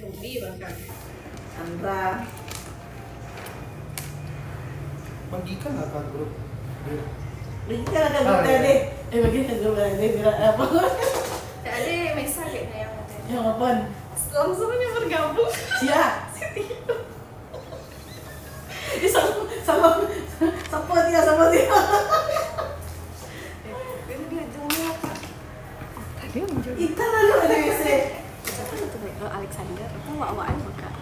Ruby bahkan. Sandra. Bagikan nggak ke grup? Bagikan ada grup tadi. Bagikan grup tadi. Apa? Ada Mesa kayaknya yang ada. Yang apa? Langsung aja bergabung. Ya. Ini sama dia. Ini dia jumlah Kak. Tadi yang muncul. Kita lalu ada WC. Siapa itu Alexander? Itu awak-awakan Kak.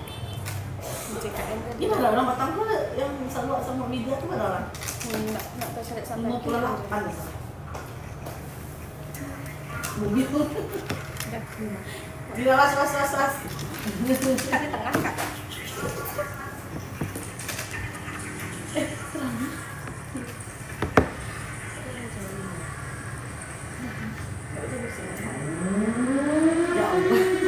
JKN kan. Ini mana orang Batam tuh yang sama media tuh mana orang? Enggak tahu cari sampai 58. Begitu. Udah. Tidak was. Di tengah Kak. Ya Allah.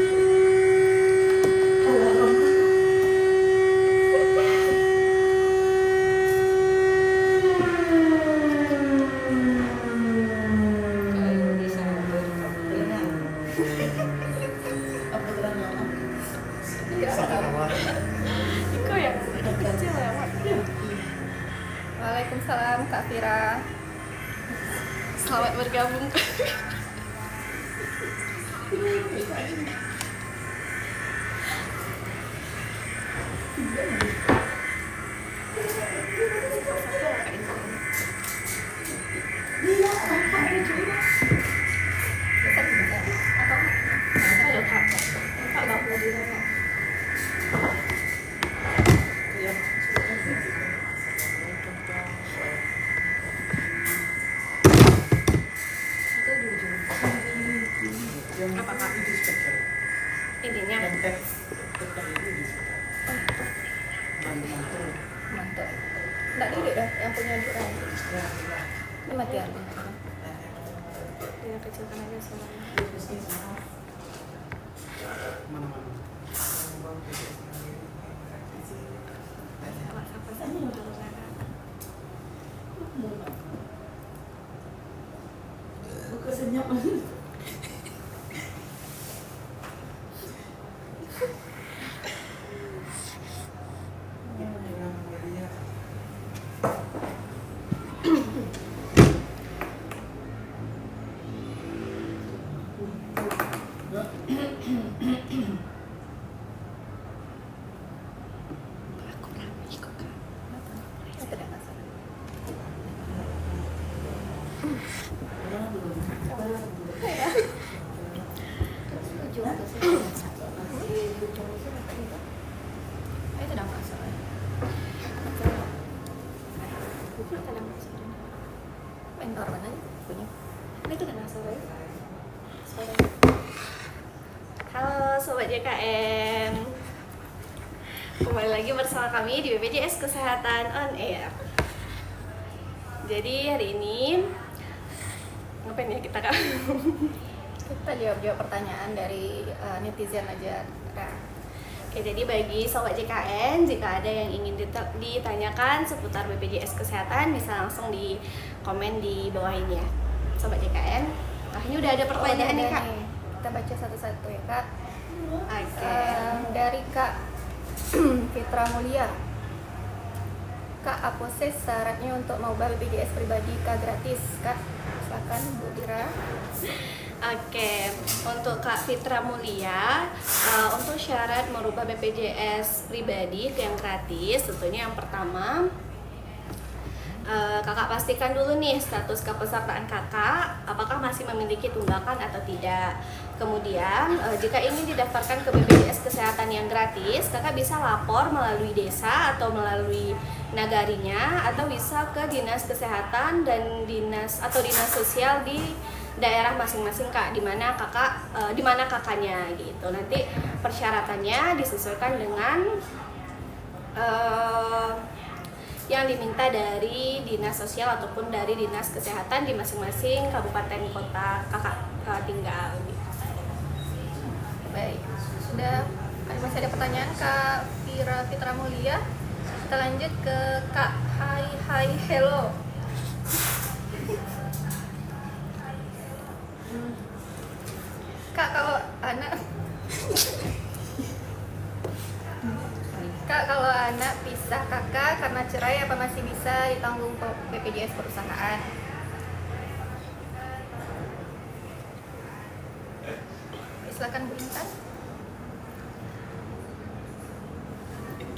Apa terangnya? Iko ya? Kecil lewat. Waalaikumsalam Kak Fira. Selamat bergabung. Apa Kak? Intinya mantap. Enggak duduk dah yang punya duduk. Ini matian. Dia kecilkan aja suaranya. Buka senyap. Halo Sobat JKN, kembali lagi bersama kami di BPJS Kesehatan On Air. Jadi hari ini ngapain ya kita Kak? Kita jawab pertanyaan dari netizen aja. Nah, oke, jadi bagi Sobat JKN, jika ada yang ingin ditanyakan seputar BPJS Kesehatan bisa langsung di komen di bawah ini ya Sobat JKN. Nah, ini udah ada pertanyaan nih Kak. Kita baca satu-satu ya Kak. Oke. Dari Kak Fitra Mulia. Kak, apa sih syaratnya untuk mau BPJS pribadi Kak gratis Kak? Silakan Bu Dira. Oke, untuk Kak Fitra Mulia, untuk syarat merubah BPJS pribadi ke yang gratis, tentunya yang pertama kakak pastikan dulu nih status kepesertaan kakak, apakah masih memiliki tunggakan atau tidak. Kemudian jika ingin didaftarkan ke BPJS Kesehatan yang gratis, kakak bisa lapor melalui desa atau melalui nagarinya, atau bisa ke dinas kesehatan dan dinas sosial di daerah masing-masing Kak, di mana kakaknya gitu. Nanti persyaratannya disesuaikan dengan yang diminta dari dinas sosial ataupun dari dinas kesehatan di masing-masing kabupaten kota kakak tinggal gitu. Baik, sudah masih ada pertanyaan Kak Fitra Mulia. Kita lanjut ke Kak Hai Hello. Kak, kalau anak Kak, kalau anak pisah kakak karena cerai apa masih bisa ditanggung BPJS perusahaan? Silakan Bu Intan.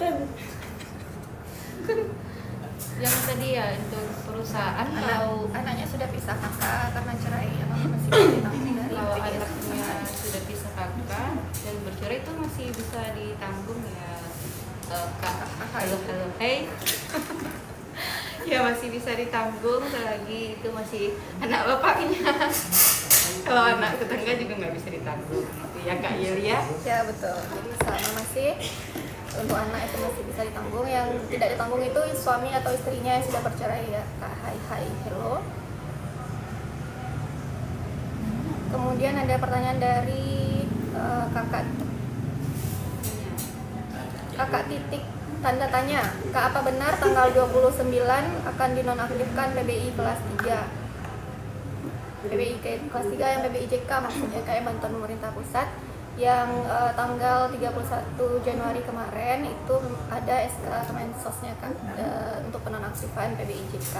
Dan Yang tadi ya untuk perusahaan kalau Anaknya sudah pisah kakak karena cerai apa masih bisa ditanggung dari kalau BPJS anaknya perusahaan? sudah pisah kakak dan bercerai itu masih bisa ditanggung ya. Kak, halo halo, hey. Ya masih bisa ditanggung selagi itu masih anak bapaknya. Kalau anak tetangga juga nggak bisa ditanggung, gitu ya Kak Yulia. Ya betul. Jadi selama masih untuk anak itu masih bisa ditanggung. Yang tidak ditanggung itu suami atau istrinya yang sudah bercerai ya. Kak, hai hello. Kemudian ada pertanyaan dari kakak titik tanda tanya. Kak, apa benar tanggal 29 akan dinonaktifkan PBI kelas 3? PBI kelas 3 yang PBI JK maksudnya, kayak bantuan pemerintah pusat yang tanggal 31 Januari kemarin itu ada SK Kemensosnya kan untuk penonaktifan PBI JK.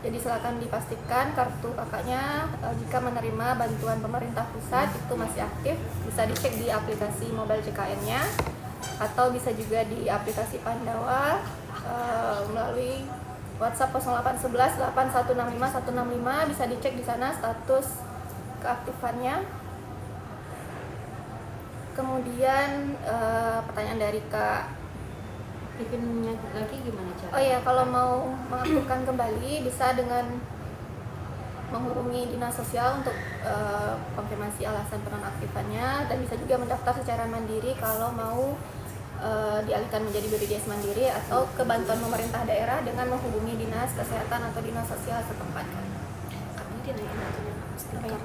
Jadi silakan dipastikan kartu kakaknya jika menerima bantuan pemerintah pusat itu masih aktif, bisa dicek di aplikasi mobile JKN-nya atau bisa juga di aplikasi Pandawa melalui WhatsApp 0811 8165 165, bisa dicek di sana status keaktifannya. Kemudian pertanyaan dari Kak Bikinnya lagi gimana cara? Oh iya, kalau mau mengaktifkan kembali bisa dengan menghubungi dinas sosial untuk konfirmasi alasan penonaktifannya, dan bisa juga mendaftar secara mandiri kalau mau dialihkan menjadi BPJS Mandiri atau ke bantuan pemerintah daerah dengan menghubungi dinas kesehatan atau dinas sosial setempat. Kami tidak ingin stiker.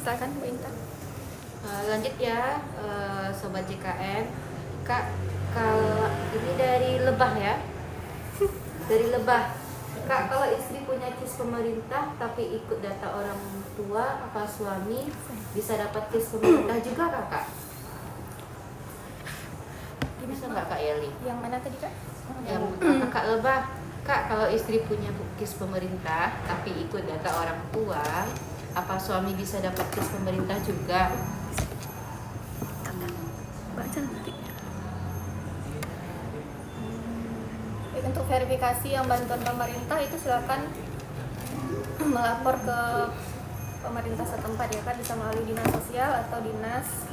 Silakan Bu Intan. Lanjut ya, Sobat JKN. Kak, kalau ini dari Lebah ya, dari Lebah. Kak, kalau istri punya KIS pemerintah tapi ikut data orang tua, apa suami bisa dapat KIS pemerintah juga Kakak? Bisa nggak Kak Yeli? Yang mana tadi Kak? Yang Kakak Lebah. Kak, kalau istri punya KIS pemerintah tapi ikut data orang tua, apa suami bisa dapat KIS pemerintah juga? Baca nanti. Untuk verifikasi yang bantuan pemerintah itu silakan melapor ke pemerintah setempat ya kan, bisa melalui dinas sosial atau dinas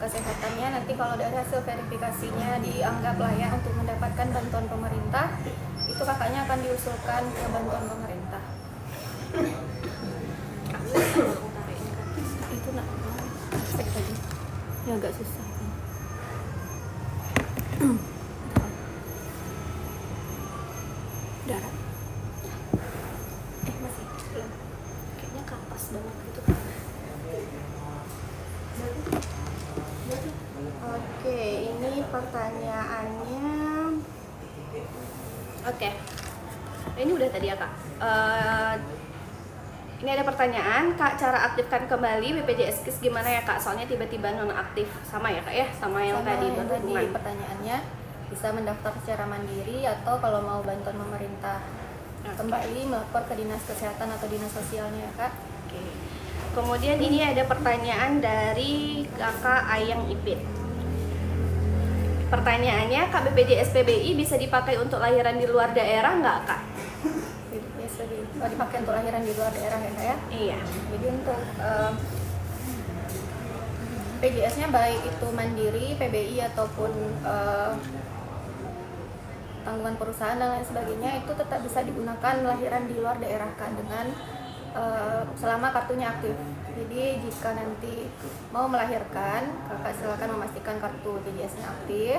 kesehatannya. Nanti kalau dari hasil verifikasinya dianggap layak untuk mendapatkan bantuan pemerintah, itu kakaknya akan diusulkan ke bantuan pemerintah. Itu nak cek tadi ya, agak susah. Darah masih belum, kayaknya kapas banget gitu kan. Oke, ini pertanyaannya. Oke, ini udah tadi ya Kak. Ini ada pertanyaan, Kak, cara aktifkan kembali BPJS KIS gimana ya Kak? Soalnya tiba-tiba nonaktif, sama ya Kak ya, sama yang tadi berhubungan. Pertanyaannya bisa mendaftar secara mandiri atau kalau mau bantuan pemerintah kembali melapor ke dinas kesehatan atau dinas sosialnya ya Kak. Oke. Kemudian ini ada pertanyaan dari Kakak Ayang Ipit. Pertanyaannya, Kak, BPJS PBI bisa dipakai untuk lahiran di luar daerah nggak Kak? Bisa dipakai untuk lahiran di luar daerah ya Kak ya? Iya. Jadi untuk PJS-nya baik itu mandiri, PBI ataupun tanggungan perusahaan dan lain sebagainya, itu tetap bisa digunakan lahiran di luar daerah kan dengan selama kartunya aktif. Jadi jika nanti mau melahirkan, kakak silakan memastikan kartu BPJS-nya aktif.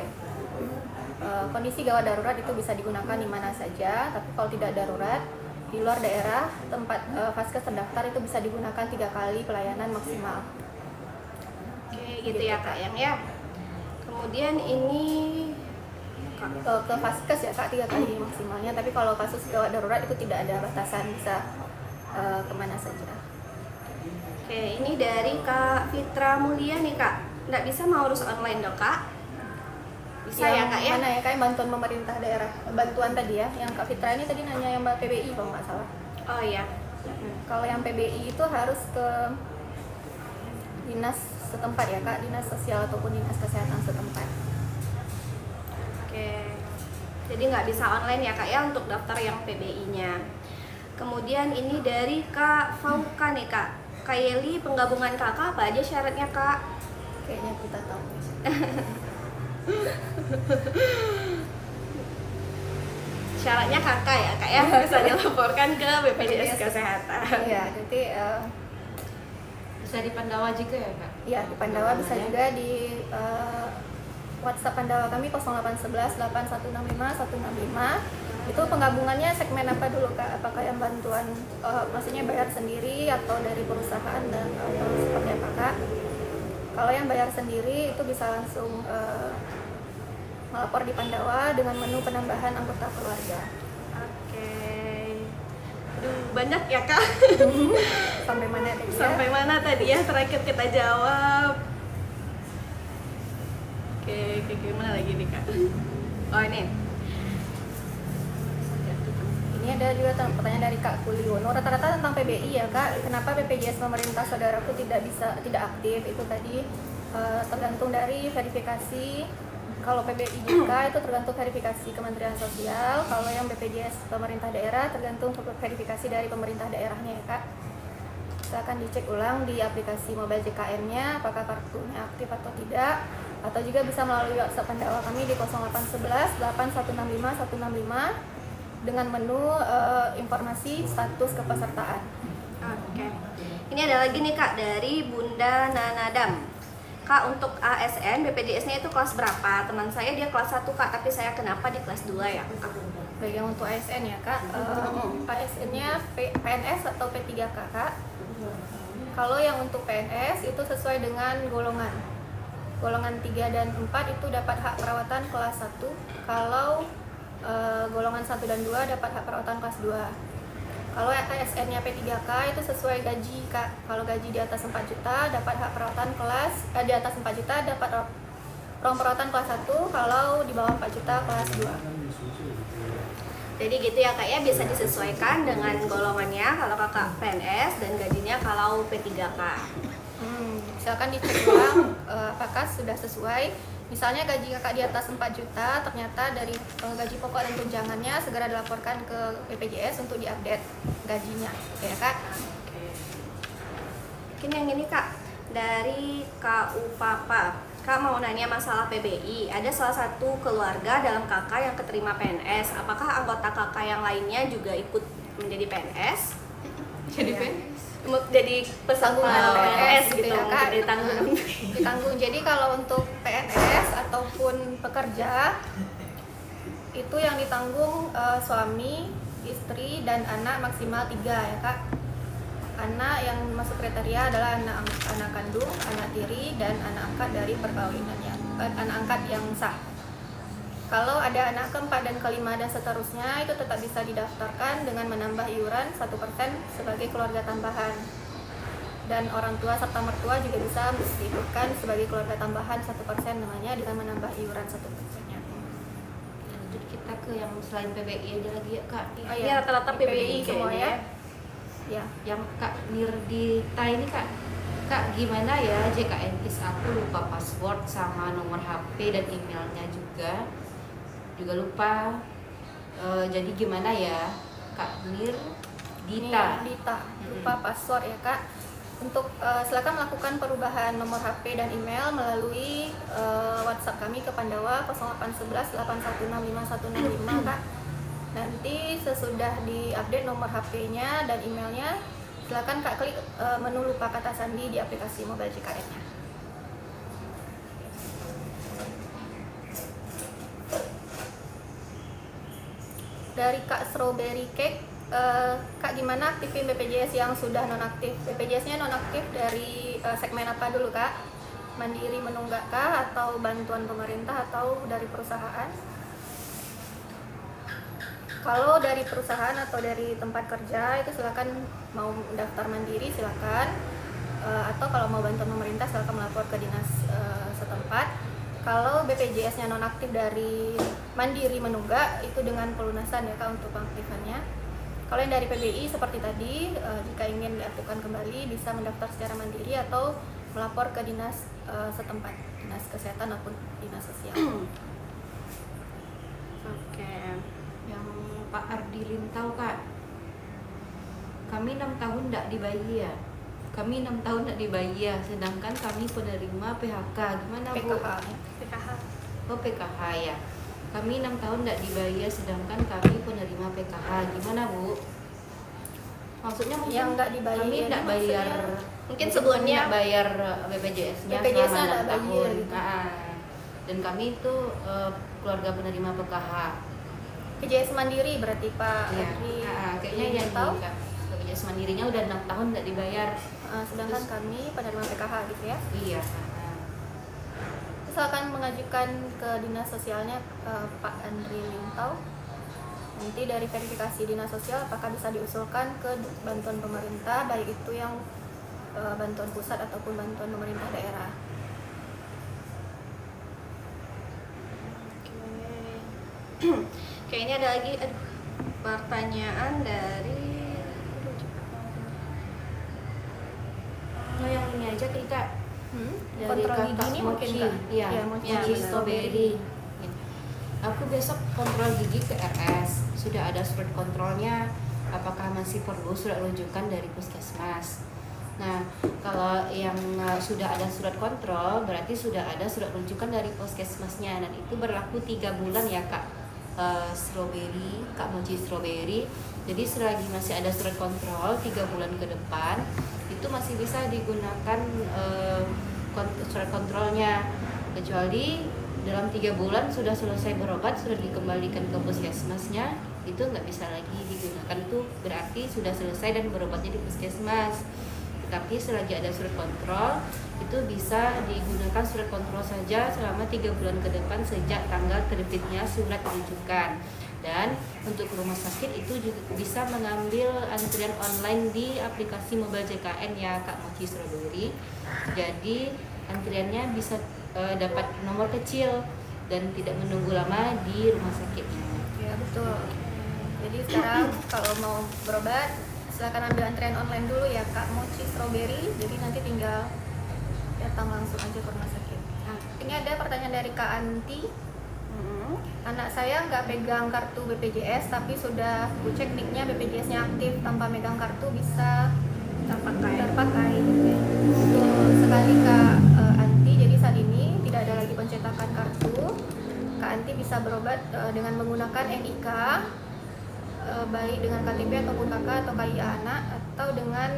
Kondisi gawat darurat itu bisa digunakan di mana saja, tapi kalau tidak darurat di luar daerah tempat vaskes terdaftar itu bisa digunakan 3 kali pelayanan maksimal. Oke, gitu ya Kak Yang ya. Kemudian ini ke Vaskes ya Kak, 3 kali maksimalnya. Tapi kalau kasus gawat darurat itu tidak ada batasan, bisa kemana saja. Oke, ini dari Kak Fitra Mulia nih Kak. Nggak bisa mau urus online dong Kak? Bisa ya Kak ya? Mana ya Kak, yang bantuan pemerintah daerah, bantuan tadi ya, yang Kak Fitra ini tadi nanya yang PBI kalau nggak salah. Oh iya. Kalau yang PBI itu harus ke dinas setempat ya Kak, dinas sosial ataupun dinas kesehatan setempat. Oke. Jadi nggak bisa online ya Kak ya untuk daftar yang PBI-nya. Kemudian ini dari Kak Fauka nih Kak. Kak Yeli, penggabungan kakak apa aja syaratnya Kak? Kayaknya kita tahu. Syaratnya kakak ya Kak ya, bisa dilaporkan ke BPJS Kesehatan. Iya, jadi Bisa di Pandawa juga ya Kak? ya di Pandawa bisa juga di WhatsApp Pandawa kami 0811 8165 165. Itu penggabungannya segmen apa dulu Kak? Apakah yang bantuan maksudnya bayar sendiri atau dari perusahaan dan atau seperti apa Kak? Kalau yang bayar sendiri itu bisa langsung melapor di Pandawa dengan menu penambahan anggota keluarga. Oke. Aduh, banyak ya Kak. Sampai mana tadi ya? Sampai mana tadi ya terakhir kita jawab? Oke, gimana lagi nih Kak? Oh ini. Ini ada juga pertanyaan dari Kak Kuliono, rata-rata tentang PBI ya Kak. Kenapa BPJS pemerintah saudaraku tidak aktif? Itu tadi tergantung dari verifikasi. Kalau PBI JK itu tergantung verifikasi Kementerian Sosial. Kalau yang BPJS pemerintah daerah tergantung verifikasi dari pemerintah daerahnya ya Kak. Silakan dicek ulang di aplikasi mobile JKN-nya apakah kartunya aktif atau tidak. Atau juga bisa melalui WhatsApp Pandawa kami di 0811 8165 165 dengan menu informasi status kepesertaan. Oke. Ini ada lagi nih Kak dari Bunda Nanadam. Kak, untuk ASN BPJS-nya itu kelas berapa? Teman saya dia kelas 1 Kak, tapi saya kenapa di kelas 2 ya Kak? Baik, yang untuk ASN ya Kak, ASN-nya PNS atau P3K Kak. Kalau yang untuk PNS itu sesuai dengan golongan. Golongan 3 dan 4 itu dapat hak perawatan kelas 1. Kalau golongan 1 dan 2 dapat hak perawatan kelas 2. Kalau ASN-nya P3K itu sesuai gaji Kak. Kalau gaji di atas 4 juta dapat hak perawatan kelas di atas 4 juta dapat ruang perawatan kelas 1, kalau di bawah 4 juta kelas 2. Jadi gitu ya Kak ya, bisa disesuaikan dengan golongannya kalau Kakak PNS dan gajinya kalau P3K. Misalkan dicek ulang apakah sudah sesuai. Misalnya gaji kakak di atas 4 juta, ternyata dari gaji pokok dan tunjangannya segera dilaporkan ke BPJS untuk diupdate gajinya, ya Kak. Mungkin yang ini Kak, dari Kak Upapa. Kak mau nanya masalah PBI. Ada salah satu keluarga dalam kakak yang keterima PNS. Apakah anggota kakak yang lainnya juga ikut menjadi PNS? Jadi PNS? Jadi peserta PNS gitu ya Kak, ditanggung. Jadi kalau untuk PNS ataupun pekerja itu yang ditanggung suami, istri, dan anak maksimal 3 ya Kak. Anak yang masuk kriteria adalah anak kandung, anak tiri, dan anak angkat dari perkawinan anak angkat yang sah. Kalau ada anak keempat dan kelima dan seterusnya itu tetap bisa didaftarkan dengan menambah iuran 1% sebagai keluarga tambahan. Dan orang tua serta mertua juga bisa diikutkan sebagai keluarga tambahan 1% namanya dengan menambah iuran 1%-nya. Jadi kita ke yang selain PBI aja lagi ya Kak. Oh iya, rata-rata PBI semua kayaknya ya. Yang Kak Nirdita ini Kak, gimana ya JKNIS aku lupa password sama nomor HP dan emailnya juga lupa. Jadi gimana ya Kak Dita lupa password ya Kak. Untuk silakan melakukan perubahan nomor HP dan email melalui WhatsApp kami ke Pandawa 0811 8165 165 Kak. Nanti sesudah diupdate nomor HP-nya dan emailnya, silakan Kak klik menu lupa kata sandi di aplikasi mobile JKN-nya. Dari Kak Strawberry Cake, Kak gimana aktifin BPJS yang sudah nonaktif? BPJS-nya nonaktif dari segmen apa dulu Kak? Mandiri menunggak kah atau bantuan pemerintah atau dari perusahaan? Kalau dari perusahaan atau dari tempat kerja itu silakan mau daftar mandiri silakan. Atau kalau mau bantuan pemerintah silakan melapor ke dinas setempat. Kalau BPJS-nya nonaktif dari mandiri menunggak itu dengan pelunasan ya Kak untuk pengaktifannya. Kalau yang dari PBI seperti tadi jika ingin diaktifkan kembali bisa mendaftar secara mandiri atau melapor ke dinas setempat, dinas kesehatan maupun dinas sosial. Oke, yang Pak Ardi Lintau Kak, kami 6 tahun tidak dibayar ya. Kami 6 tahun tidak dibayar, sedangkan kami penerima PHK. Gimana Bu? PKH. Oh PKH ya. Kami 6 tahun tidak dibayar, sedangkan kami penerima PKH. Gimana Bu? Maksudnya mungkin Yang nggak dibayar kami tidak bayar. Mungkin sebelumnya tidak bayar BPJS-nya BPJS selama 6 ada tahun. bayar gitu. Dan kami itu keluarga penerima PKH. BPJS mandiri berarti Pak Iya. Adri Kayaknya yang tahu. BPJS mandirinya udah 6 tahun tidak dibayar. Sedangkan Terus- kami penerima PKH gitu ya. Iya. Silakan mengajukan ke dinas sosialnya Pak Andri Lintau. Nanti dari verifikasi dinas sosial apakah bisa diusulkan ke bantuan pemerintah baik itu yang bantuan pusat ataupun bantuan pemerintah daerah. Oke, ini ada lagi pertanyaan dari Oh yang ini aja kita dari Kontrol gigi kakak ini mungkin Mochi. Kak? Iya, Iya, Mochi Mochi strawberry. Aku besok kontrol gigi ke RS. Sudah ada surat kontrolnya. Apakah masih perlu surat rujukan dari puskesmas? Nah, kalau yang sudah ada surat kontrol, berarti sudah ada surat rujukan dari puskesmasnya, dan itu berlaku 3 bulan ya Kak. Strawberry, Kak Mochi strawberry. Jadi selagi masih ada surat kontrol 3 bulan ke depan, itu masih bisa digunakan surat kontrolnya, kecuali dalam 3 bulan sudah selesai berobat, sudah dikembalikan ke puskesmasnya, itu nggak bisa lagi digunakan. Itu berarti sudah selesai dan berobatnya di puskesmas. Tapi selagi ada surat kontrol, itu bisa digunakan surat kontrol saja selama 3 bulan ke depan sejak tanggal terbitnya surat rujukan. Dan untuk rumah sakit itu juga bisa mengambil antrian online di aplikasi mobile JKN ya Kak Mochi Strawberry. Jadi antriannya bisa dapat nomor kecil dan tidak menunggu lama di rumah sakitnya. Ya betul. Jadi sekarang kalau mau berobat silakan ambil antrian online dulu ya Kak Mochi Strawberry. Jadi nanti tinggal datang langsung aja ke rumah sakit. Nah, ini ada pertanyaan dari Kak Anti. Anak saya nggak pegang kartu BPJS tapi sudah aku cek nicknya BPJS-nya aktif tanpa megang kartu bisa terpakai. Betul sekali Kak Anti. Jadi saat ini tidak ada lagi pencetakan kartu. Kak Anti bisa berobat dengan menggunakan NIK, baik dengan KTP ataupun KK atau KIA anak, atau dengan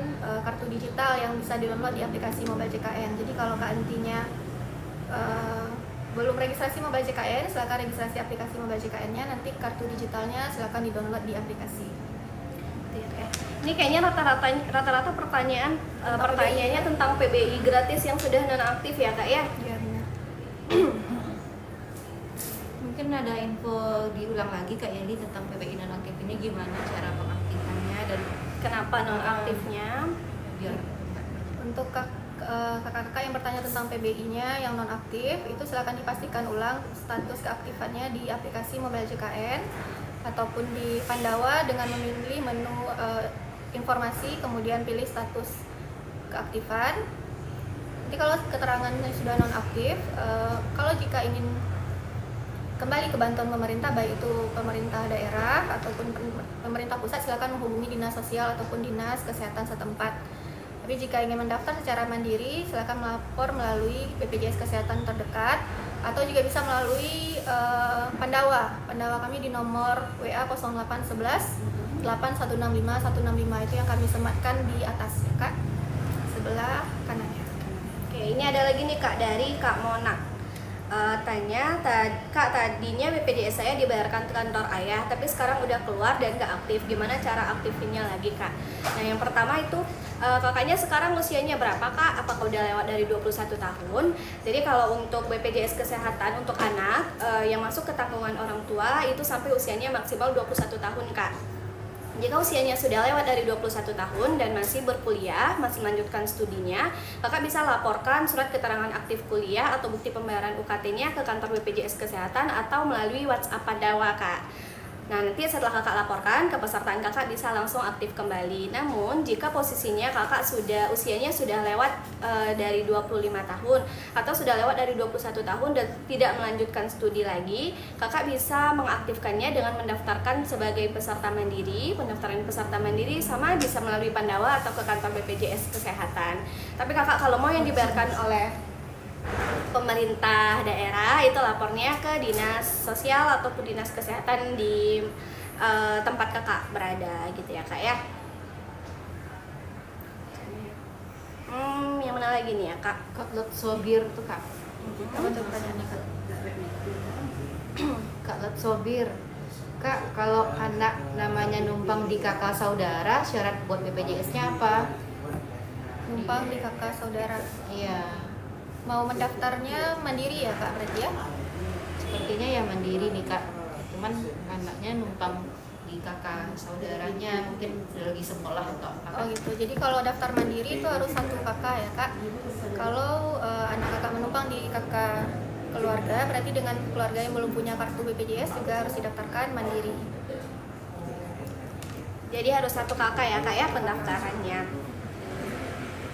kartu digital yang bisa di-download di aplikasi Mobile JKN. Jadi kalau Kak Antinya belum registrasi Mobile JKN, silakan registrasi aplikasi Mobile JKN-nya. Nanti kartu digitalnya silakan di-download di aplikasi. Ini kayaknya rata-rata pertanyaannya tentang PBI gratis yang sudah nonaktif ya Kak ya? Iya benar. Mungkin ada info diulang lagi Kak Yeli tentang PBI nonaktif ini, gimana cara pengaktifkannya dan Kenapa nonaktifnya? biar Untuk kakak-kakak yang bertanya tentang PBI-nya yang non-aktif, itu silakan dipastikan ulang status keaktifannya di aplikasi Mobile JKN ataupun di Pandawa dengan memilih menu informasi, kemudian pilih status keaktifan. Nanti kalau keterangannya sudah non-aktif, kalau jika ingin kembali ke bantuan pemerintah, baik itu pemerintah daerah ataupun pemerintah pusat, silakan menghubungi dinas sosial ataupun dinas kesehatan setempat. Tapi jika ingin mendaftar secara mandiri, silakan melapor melalui BPJS Kesehatan terdekat atau juga bisa melalui Pandawa. Pandawa kami di nomor WA 0811 8165 165, itu yang kami sematkan di atas ya Kak, sebelah kanannya. Oke, ini ada lagi nih Kak dari Kak Mona. Kak, tadinya BPJS saya dibayarkan ke kantor ayah, tapi sekarang udah keluar dan nggak aktif. Gimana cara aktifinnya lagi, Kak? Nah, yang pertama itu kakaknya sekarang usianya berapa, Kak? Apakah udah lewat dari 21 tahun? Jadi kalau untuk BPJS Kesehatan untuk anak yang masuk ke tanggungan orang tua itu sampai usianya maksimal 21 tahun, Kak. Jika usianya sudah lewat dari 21 tahun dan masih berkuliah, masih melanjutkan studinya, kakak bisa laporkan surat keterangan aktif kuliah atau bukti pembayaran UKT-nya ke kantor BPJS Kesehatan atau melalui WhatsApp Pandawa, Kak. Nah, nanti setelah kakak laporkan, kepesertaan kakak bisa langsung aktif kembali. Namun, jika posisinya kakak usianya sudah lewat dari 25 tahun atau sudah lewat dari 21 tahun dan tidak melanjutkan studi lagi, kakak bisa mengaktifkannya dengan mendaftarkan sebagai peserta mandiri. Pendaftaran peserta mandiri sama bisa melalui Pandawa atau ke kantor BPJS Kesehatan. Tapi kakak kalau mau yang dibayarkan oleh pemerintah daerah itu lapornya ke dinas sosial ataupun dinas kesehatan di tempat kakak berada gitu ya, Kak ya. Yang mana lagi nih ya, Kak? Kak Lot Sobir tuh, Kak. Apa tuh pertanyaannya, Kak? Kak Lot Sobir. Kak, kalau anak namanya numpang di kakak saudara, syarat buat BPJS-nya apa? Numpang di kakak saudara. Iya. Mau mendaftarnya mandiri ya, Kak, berarti ya? Sepertinya ya mandiri nih, Kak. Cuman anaknya numpang di kakak saudaranya, mungkin lagi sekolah atau apa. Oh gitu. Jadi kalau daftar mandiri itu harus satu kakak ya, Kak. Kalau anak kakak menumpang di kakak keluarga, berarti dengan keluarga yang belum punya kartu BPJS juga harus didaftarkan mandiri. Jadi harus satu kakak ya, Kak ya, pendaftarannya.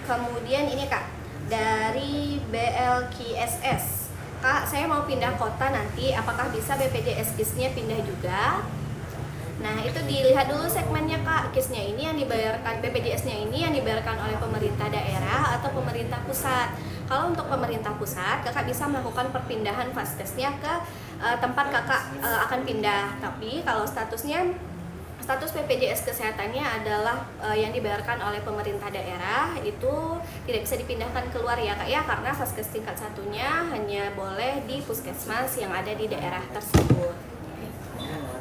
Kemudian ini, Kak, dari BLKSS. Kak, saya mau pindah kota nanti, apakah bisa BPJS KIS-nya pindah juga? Nah, itu dilihat dulu segmennya, Kak. KIS-nya ini yang dibayarkan, BPJS-nya ini yang dibayarkan oleh pemerintah daerah atau pemerintah pusat. Kalau untuk pemerintah pusat, kakak bisa melakukan perpindahan Vaskesnya ke tempat kakak akan pindah. Tapi kalau status BPJS Kesehatannya adalah yang dibayarkan oleh pemerintah daerah, itu tidak bisa dipindahkan keluar ya, Kak ya, karena Vaskes tingkat satunya hanya boleh di puskesmas yang ada di daerah tersebut.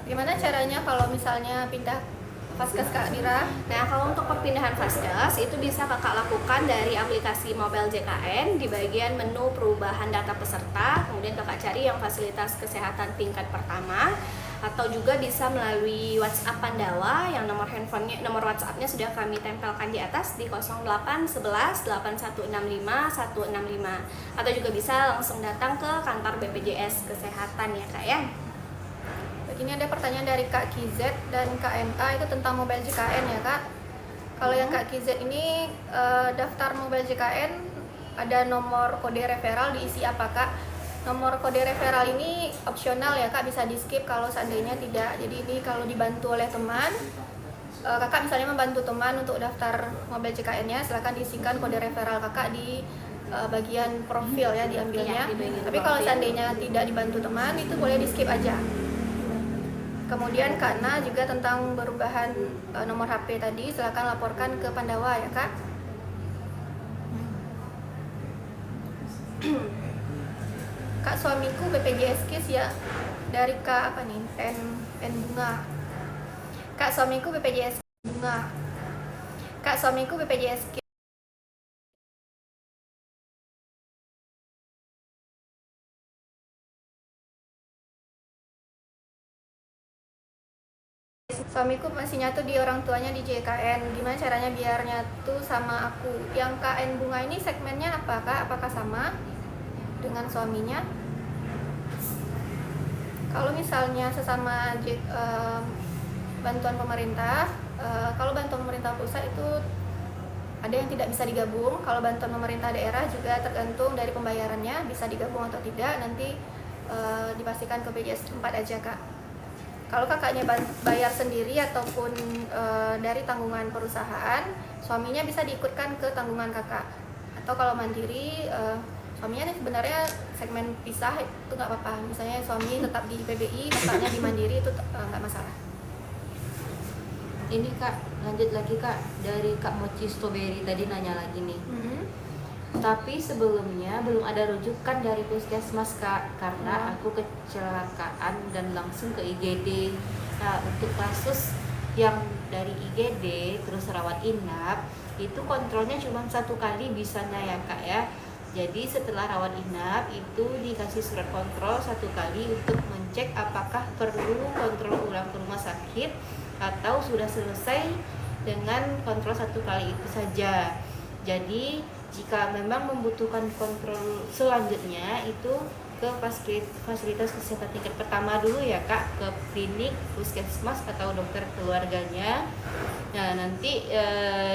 Gimana caranya kalau misalnya pindah Vaskes, Kak Dira? Nah, kalau untuk perpindahan Vaskes itu bisa kakak lakukan dari aplikasi mobile JKN di bagian menu perubahan data peserta, kemudian kakak cari yang fasilitas kesehatan tingkat pertama, atau juga bisa melalui WhatsApp Pandawa yang nomor WhatsApp-nya sudah kami tempelkan di atas di 0811 8165 165, atau juga bisa langsung datang ke kantor BPJS Kesehatan ya, Kak ya. Ini ada pertanyaan dari Kak KZ dan Kak NA itu tentang mobile JKN ya, Kak. Kalau yang Kak KZ ini daftar mobile JKN ada nomor kode referral diisi apa, Kak? Nomor kode referral ini opsional ya, Kak, bisa di skip kalau seandainya tidak. Jadi ini kalau dibantu oleh teman, kakak misalnya membantu teman untuk daftar mobile JKN-nya, silakan diisikan kode referral kakak di bagian profil ya, diambilnya. Iya, tapi kalau seandainya tidak dibantu teman, itu boleh di skip aja. Kemudian karena juga tentang perubahan nomor HP tadi, silakan laporkan ke Pandawa ya, Kak. Kak, suamiku BPJS KIS ya, dari Kak apa nih? N Bunga. Kak, suamiku BPJS Bunga. Kak, suamiku BPJS KIS. Suamiku masih nyatu di orang tuanya di JKN. Gimana caranya biar nyatu sama aku? Yang KN Bunga ini segmennya apa, Kak? Apakah sama dengan suaminya? Kalau misalnya sesama bantuan pemerintah, kalau bantuan pemerintah pusat itu ada yang tidak bisa digabung. Kalau bantuan pemerintah daerah juga tergantung dari pembayarannya, bisa digabung atau tidak. Nanti dipastikan ke BPJS tempat aja, Kak. Kalau kakaknya bayar sendiri ataupun dari tanggungan perusahaan, suaminya bisa diikutkan ke tanggungan kakak. Atau kalau mandiri, suaminya sebenarnya segmen pisah itu nggak apa-apa. Misalnya suami tetap di PBI, kakaknya di Mandiri itu nggak masalah. Ini Kak, lanjut lagi Kak, dari Kak Mochi Strawberry tadi nanya lagi nih. Tapi sebelumnya belum ada rujukan dari puskesmas Kak, karena aku kecelakaan dan langsung ke IGD. Nah, untuk kasus yang dari IGD terus rawat inap itu kontrolnya cuma 1 kali bisanya ya Kak ya. Jadi setelah rawat inap itu dikasih surat kontrol 1 kali untuk mencek apakah perlu kontrol ulang ke rumah sakit atau sudah selesai dengan kontrol 1 kali itu saja. Jadi jika memang membutuhkan kontrol selanjutnya itu ke fasilitas kesehatan tingkat pertama dulu ya Kak, ke klinik, puskesmas atau dokter keluarganya. Nah nanti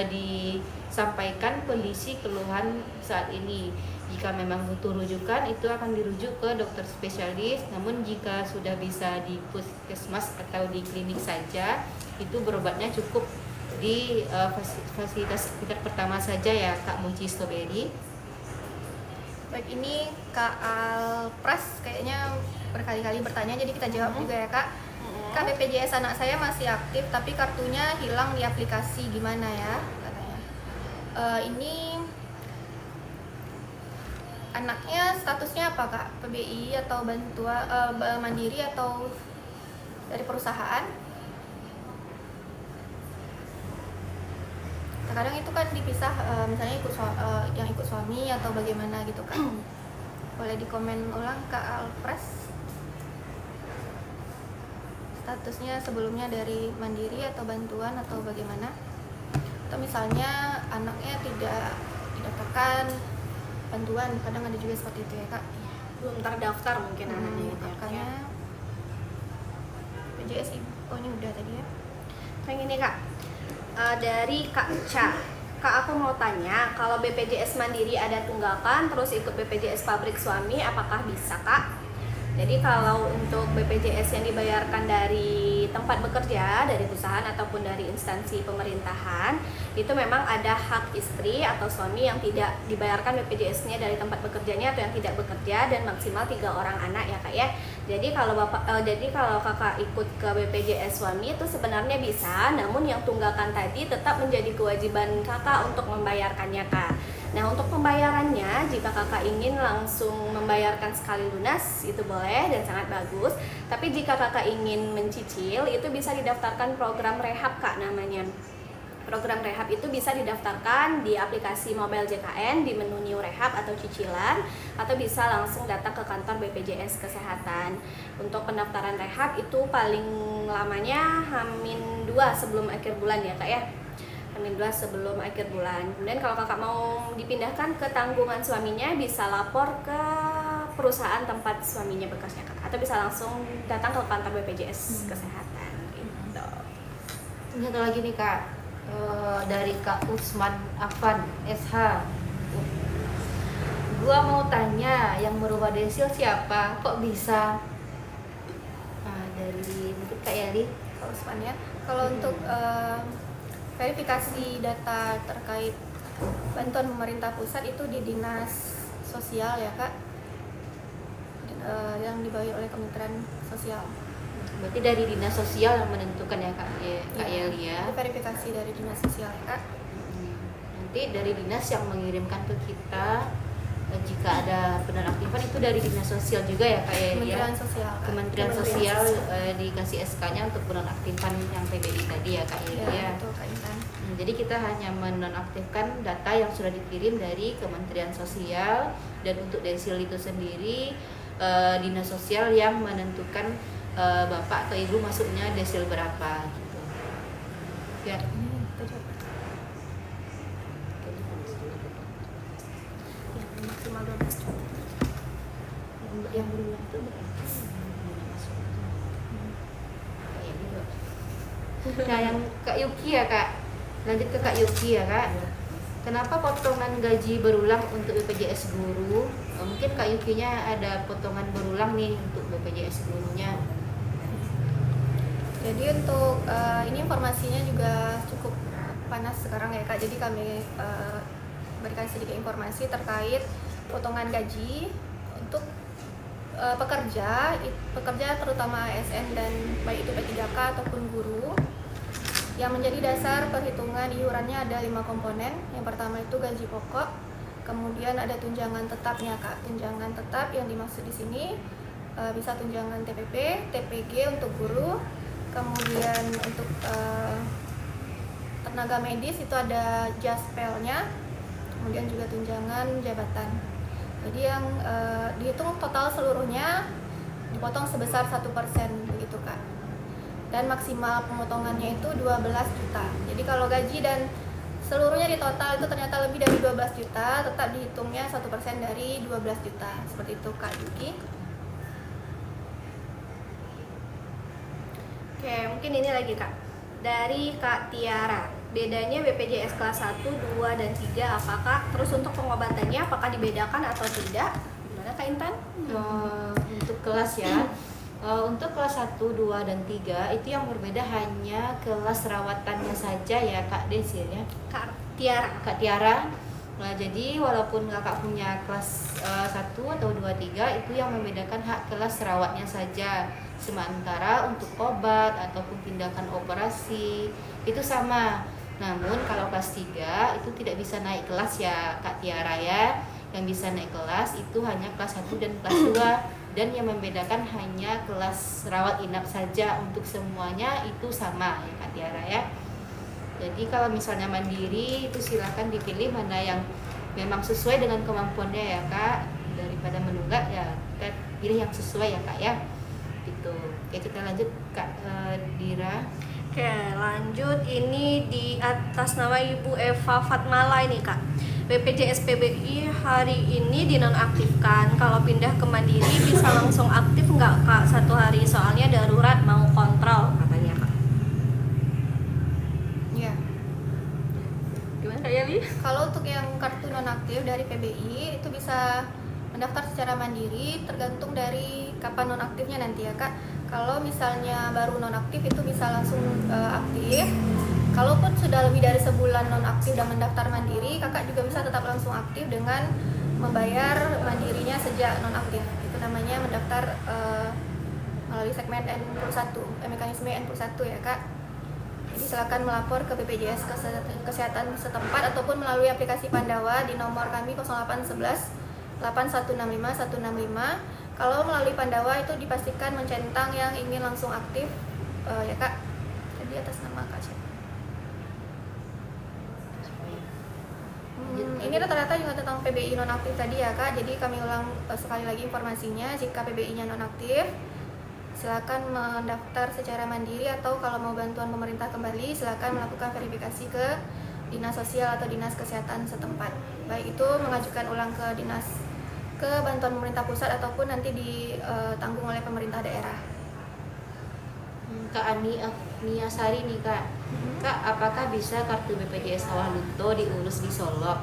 disampaikan kondisi keluhan saat ini. Jika memang butuh rujukan itu akan dirujuk ke dokter spesialis. Namun jika sudah bisa di puskesmas atau di klinik saja itu berobatnya cukup di fasilitas tingkat pertama saja ya Kak Mochi Strawberry. Baik, ini Kak Alpras kayaknya berkali-kali bertanya, jadi kita jawab juga ya Kak. Kak, BPJS anak saya masih aktif tapi kartunya hilang di aplikasi, gimana ya katanya. Ini anaknya statusnya apa Kak? PBI atau bantuan mandiri atau dari perusahaan? Terkadang itu kan dipisah, misalnya yang ikut suami atau bagaimana gitu kan. Boleh dikomen ulang Kak Alpres, statusnya sebelumnya dari mandiri atau bantuan atau bagaimana, atau misalnya anaknya tidak didaftarkan bantuan, kadang ada juga seperti itu ya Kak, Belum terdaftar mungkin anaknya gitu ya. makanya BPJS oh ini udah tadi ya. Yang ini Kak, dari Kak Ca. Kak, aku mau tanya, kalau BPJS Mandiri ada tunggakan terus ikut BPJS pabrik suami, apakah bisa Kak? Jadi kalau untuk BPJS yang dibayarkan dari tempat bekerja, dari perusahaan ataupun dari instansi pemerintahan, itu memang ada hak istri atau suami yang tidak dibayarkan BPJS-nya dari tempat bekerjanya atau yang tidak bekerja, dan maksimal 3 orang anak ya Kak ya. Jadi kalau Kakak ikut ke BPJS suami itu sebenarnya bisa, namun yang tunggakan tadi tetap menjadi kewajiban Kakak untuk membayarkannya Kak. Nah, untuk pembayarannya, jika Kakak ingin langsung membayarkan sekali lunas, itu boleh dan sangat bagus. Tapi jika Kakak ingin mencicil, itu bisa didaftarkan program rehab Kak namanya. Program rehab itu bisa didaftarkan di aplikasi mobile JKN di menu New Rehab atau cicilan, atau bisa langsung datang ke kantor BPJS Kesehatan. Untuk pendaftaran rehab itu paling lamanya H-2 sebelum akhir bulan ya Kak ya. H-2 sebelum akhir bulan. Kemudian kalau Kakak mau dipindahkan ke tanggungan suaminya, bisa lapor ke perusahaan tempat suaminya bekerja Kak, atau bisa langsung datang ke kantor BPJS Kesehatan gitu. Ini satu lagi nih Kak, dari Kak Usman Afan SH. Gua mau tanya, yang merubah desil siapa? Kok bisa? Dari mungkin Kak Yali. Kalau Usman ya, kalau untuk verifikasi data terkait bantuan pemerintah pusat itu di dinas sosial ya Kak, yang dibayar oleh Kementerian Sosial. Berarti dari dinas sosial yang menentukan ya Kak, Kak Yali ya. Itu verifikasi dari dinas sosial ya Kak. Nanti dari dinas yang mengirimkan ke kita, jika ada penonaktifan itu dari dinas sosial juga ya Kak Yali ya. Kementerian Sosial Kak. Kementerian Sosial dikasih SK-nya untuk penonaktifan yang PBI tadi ya Kak Yali ya. Betul Kak Intan. Jadi kita hanya menonaktifkan data yang sudah dikirim dari Kementerian Sosial, dan untuk desil itu sendiri dinas sosial yang menentukan bapak atau ibu masuknya desil berapa gitu. Ya. Maksimal 12 juta. Yang berulang itu berapa? Nah yang Kak Yuki ya Kak, lanjut ke Kak Yuki ya Kak. Kenapa potongan gaji berulang untuk BPJS guru? Mungkin Kak Yukinya ada potongan berulang nih untuk BPJS gurunya. Jadi untuk ini informasinya juga cukup panas sekarang ya Kak. Jadi kami berikan sedikit informasi terkait potongan gaji untuk pekerja terutama ASN dan baik itu P3K ataupun guru. Yang menjadi dasar perhitungan iurannya ada 5 komponen. Yang pertama itu gaji pokok, Kemudian ada tunjangan tetapnya Kak. Tunjangan tetap yang dimaksud di sini bisa tunjangan TPP, TPG untuk guru. Kemudian untuk tenaga medis itu ada jaspelnya. Kemudian juga tunjangan jabatan. Jadi yang dihitung total seluruhnya dipotong sebesar 1% begitu Kak. Dan maksimal pemotongannya itu 12 juta. Jadi kalau gaji dan seluruhnya di total itu ternyata lebih dari 12 juta, tetap dihitungnya 1% dari 12 juta. Seperti itu Kak Yuki. Oke, mungkin ini lagi Kak. Dari Kak Tiara. Bedanya BPJS kelas 1, 2, dan 3 apakah? Terus untuk pengobatannya apakah dibedakan atau tidak? Gimana Kak Intan? Untuk kelas ya. Untuk kelas 1, 2, dan 3 itu yang berbeda hanya kelas rawatannya saja ya Kak Desi ya. Kak Tiara. Kak Tiara. Nah, jadi walaupun kakak punya kelas 1 atau 2, 3 itu yang membedakan hak kelas rawatnya saja. Sementara untuk obat ataupun tindakan operasi itu sama. Namun kalau kelas 3 itu tidak bisa naik kelas ya Kak Tiara ya. Yang bisa naik kelas itu hanya kelas 1 dan kelas 2. Dan yang membedakan hanya kelas rawat inap saja. Untuk semuanya itu sama ya Kak Tiara ya. Jadi kalau misalnya mandiri itu silahkan dipilih mana yang memang sesuai dengan kemampuannya ya Kak. Daripada menunggak ya kita pilih yang sesuai ya Kak ya. Gitu. Oke, kita lanjut Kak Dira. Oke, lanjut. Ini di atas nama Ibu Eva Fatmala ini Kak. BPJS PBI hari ini dinonaktifkan. Kalau pindah ke Mandiri bisa langsung aktif nggak Kak 1 hari? Soalnya darurat mau kontrol katanya Kak. Ya. Gimana Kak Yali? Kalau untuk yang kartu nonaktif dari PBI itu bisa mendaftar secara mandiri tergantung dari kapan nonaktifnya nanti ya Kak. Kalau misalnya baru nonaktif itu bisa langsung aktif. Kalaupun sudah lebih dari sebulan nonaktif dan mendaftar mandiri, kakak juga bisa tetap langsung aktif dengan membayar mandirinya sejak nonaktif. Itu namanya mendaftar melalui segmen N+1, mekanisme N+1 ya Kak. Jadi silakan melapor ke BPJS Kesehatan setempat ataupun melalui aplikasi Pandawa di nomor kami 0811 8165 165. Kalau melalui Pandawa itu dipastikan mencentang yang ingin langsung aktif ya Kak. Jadi atas nama Kak siapa? Ini rata-rata juga tentang PBI nonaktif tadi ya Kak. Jadi kami ulang sekali lagi informasinya. Jika PBI-nya nonaktif, silakan mendaftar secara mandiri atau kalau mau bantuan pemerintah kembali, silakan melakukan verifikasi ke Dinas Sosial atau Dinas Kesehatan setempat. Baik itu mengajukan ulang ke ke bantuan pemerintah pusat ataupun nanti ditanggung oleh pemerintah daerah. Kak Nia Sari nih Kak. Kak, apakah bisa kartu BPJS Sawah Lunto diurus di Solo?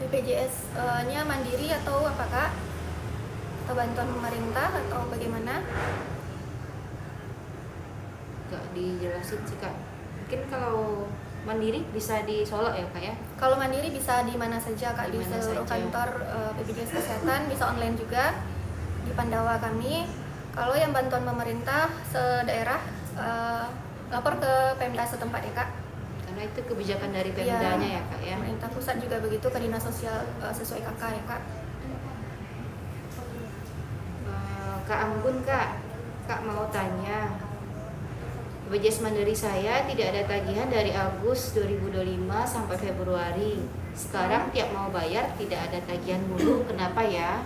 BPJS-nya mandiri atau apa Kak? Atau bantuan pemerintah atau bagaimana? Gak dijelasin sih Kak. Mungkin kalau mandiri bisa di Solo ya Kak ya? Kalau mandiri bisa di mana saja Kak, di Di mana seluruh saja. kantor BPJS Kesehatan, bisa online juga di Pandawa kami. Kalau yang bantuan pemerintah sedaerah lapor ke Pemda setempat ya Kak. Karena itu kebijakan dari Pemdanya ya Kak ya. Pemerintah pusat juga begitu ke Dinas Sosial sesuai KK ya Kak. Kak Anggun Kak mau tanya. BPJS Mandiri saya tidak ada tagihan dari Agustus 2025 sampai Februari. Sekarang tiap mau bayar tidak ada tagihan dulu. Kenapa ya?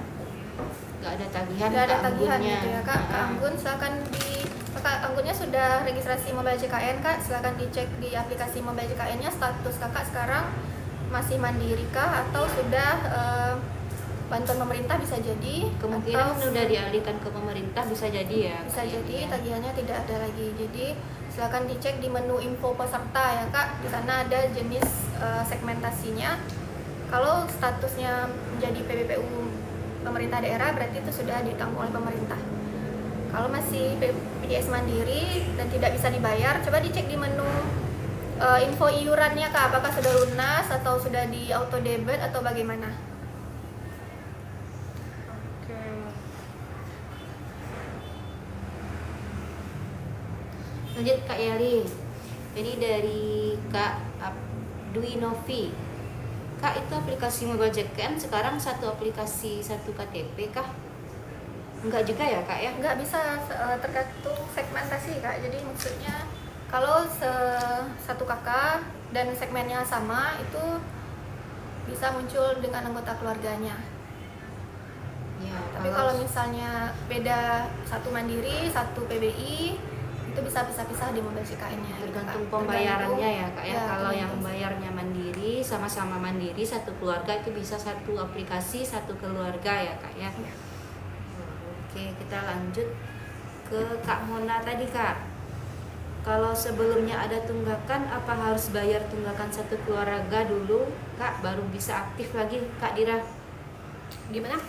Gak ada tagihan. Tidak ada Kak tagihan Anggunnya. gitu ya Kak. Kak Anggun silakan Kak Anggunnya sudah registrasi Mobile JKN Kak. Silakan dicek di aplikasi Mobile JKN-nya status Kakak sekarang masih mandiri kah atau sudah bantuan pemerintah bisa jadi. Kemungkinan atau sudah dialihkan ke pemerintah bisa jadi ya. bisa Kak, jadi ya. tagihannya tidak ada lagi. Jadi silakan dicek di menu info peserta ya Kak. Di sana ada jenis segmentasinya. Kalau statusnya menjadi PBPU pemerintah daerah berarti itu sudah ditanggung oleh pemerintah. Kalau masih BPJS Mandiri dan tidak bisa dibayar, coba dicek di menu info iurannya Kak, apakah sudah lunas atau sudah di auto debit atau bagaimana? Lanjut Kak Yali. Ini dari Kak Dwi Novi. Kak, itu aplikasi mobile JKN sekarang satu aplikasi satu KTP kah? Enggak juga ya Kak ya? Nggak bisa tergantung segmentasi Kak. Jadi maksudnya kalau satu kakak dan segmennya sama itu bisa muncul dengan anggota keluarganya. Ya, Tapi kalau misalnya beda, satu mandiri, satu PBI, itu bisa pisah-pisah di mobile JKN-nya. tergantung pembayarannya ya Kak ya. Kalau yang tergantung. bayarnya mandiri, sama-sama mandiri satu keluarga itu bisa satu aplikasi satu keluarga ya Kak ya. Iya. Oke, kita lanjut ke Kak Mona tadi Kak. Kalau sebelumnya ada tunggakan, apa harus bayar tunggakan satu keluarga dulu Kak, baru bisa aktif lagi Kak Dira? Gimana?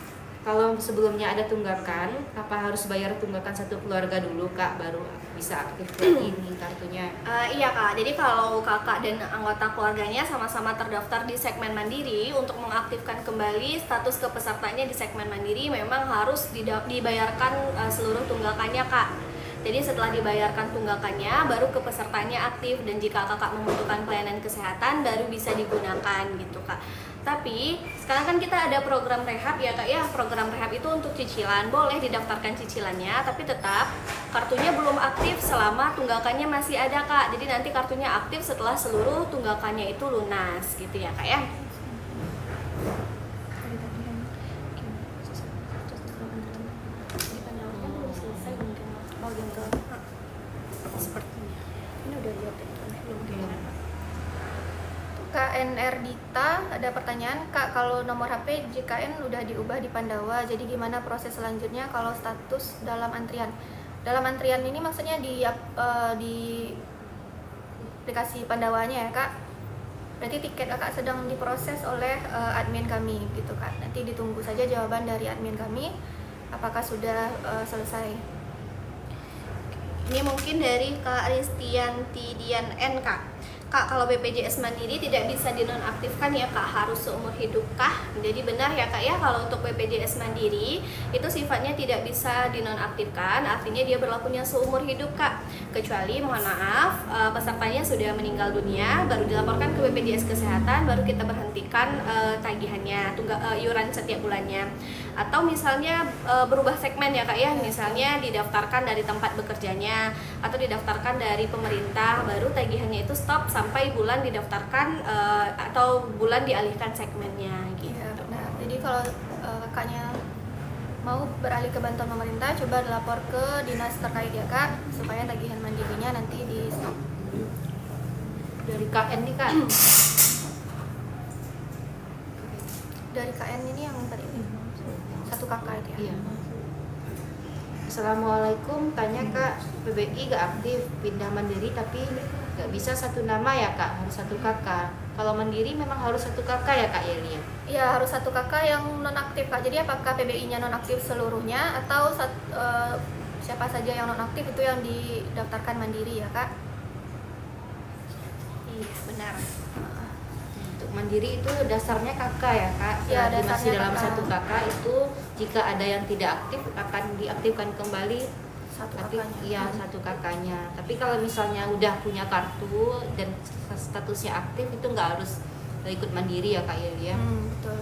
Kalau sebelumnya ada tunggakan, apa harus bayar tunggakan satu keluarga dulu Kak, baru bisa aktif lagi nih kartunya? Iya Kak, jadi kalau kakak dan anggota keluarganya sama-sama terdaftar di segmen mandiri, untuk mengaktifkan kembali status kepesertanya di segmen mandiri memang harus dibayarkan seluruh tunggakannya Kak. Jadi setelah dibayarkan tunggakannya, baru kepesertanya aktif, dan jika kakak membutuhkan pelayanan kesehatan baru bisa digunakan gitu Kak. Tapi sekarang kan kita ada program rehab ya Kak ya. Program rehab itu untuk cicilan, boleh didaftarkan cicilannya, tapi tetap kartunya belum aktif selama tunggakannya masih ada Kak. Jadi nanti kartunya aktif setelah seluruh tunggakannya itu lunas gitu ya Kak ya. Sepertinya. Ini udah lihat ya, belum kayaknya. KNR Dita ada pertanyaan, Kak, kalau nomor HP JKN udah diubah di Pandawa, jadi gimana proses selanjutnya kalau status dalam antrian? Dalam antrian ini maksudnya di aplikasi Pandawanya ya Kak? Berarti tiket Kakak sedang diproses oleh admin kami gitu Kak. Nanti ditunggu saja jawaban dari admin kami apakah sudah selesai. Ini mungkin dari Kak Ristianti Dian N Kak. Kak, kalau BPJS Mandiri tidak bisa dinonaktifkan ya Kak, harus seumur hidup kah? Jadi benar ya Kak ya, kalau untuk BPJS Mandiri itu sifatnya tidak bisa dinonaktifkan, artinya dia berlakunya seumur hidup Kak. Kecuali mohon maaf pesertanya sudah meninggal dunia, baru dilaporkan ke BPJS Kesehatan, baru kita berhentikan tagihannya, iuran setiap bulannya. Atau misalnya berubah segmen ya Kak ya, misalnya didaftarkan dari tempat bekerjanya atau didaftarkan dari pemerintah, baru tagihannya itu stop sampai bulan didaftarkan atau bulan dialihkan segmennya gitu. Ya, benar. Jadi kalau kakaknya mau beralih ke bantuan pemerintah, coba lapor ke dinas terkait ya Kak, supaya tagihan mandirinya nanti di stop. Dari KN nih Kak. Dari KN ini yang tadi satu kakak itu ya. Iya. Assalamualaikum, tanya Kak, PBI gak aktif, pindah mandiri tapi gak bisa satu nama ya Kak, harus satu kakak. Kalau mandiri memang harus satu kakak ya Kak Yelia? Iya, harus satu kakak yang nonaktif Kak. Jadi apakah PBI-nya nonaktif seluruhnya atau siapa saja yang nonaktif itu yang didaftarkan mandiri ya Kak? Iya, benar. Untuk mandiri itu dasarnya kakak ya Kak. Iya, Selagi masih dasarnya dalam kakak. satu kakak itu jika ada yang tidak aktif akan diaktifkan kembali Satu tapi kakaknya. iya satu kakaknya. Tapi kalau misalnya udah punya kartu dan statusnya aktif itu nggak harus ikut mandiri ya Kak Yelia. Betul.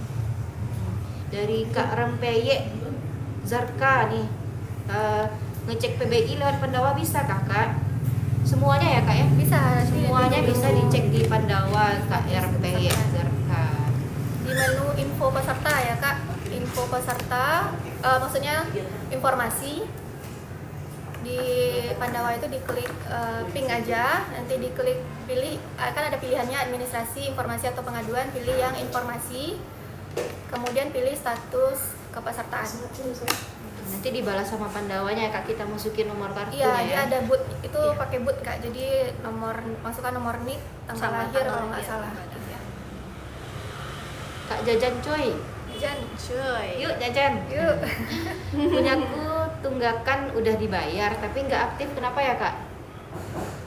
Dari Kak Rempeye Zarka nih, ngecek PBI lewat Pandawa bisa Kak? Semuanya ya Kak ya? Bisa. Semuanya nanti bisa dicek di Pandawa Kak Rempeye Zarka. di menu info peserta ya Kak. Info peserta maksudnya informasi di Pandawa itu diklik ping aja, nanti diklik pilih, kan ada pilihannya administrasi, informasi atau pengaduan, pilih yang informasi, kemudian pilih status kepesertaan. Nanti dibalas sama Pandawanya ya Kak, kita masukin nomor kartunya Iya, dia ya. ada boot itu Iya. pakai boot Kak, jadi masukkan nomor NIK, tanggal Sama lahir tanggal kalau nggak lahir. salah. Kak Jajan cuy, Jan, Cuy. yuk Jajan. yuk. Punyaku tunggakan udah dibayar tapi nggak aktif, kenapa ya Kak?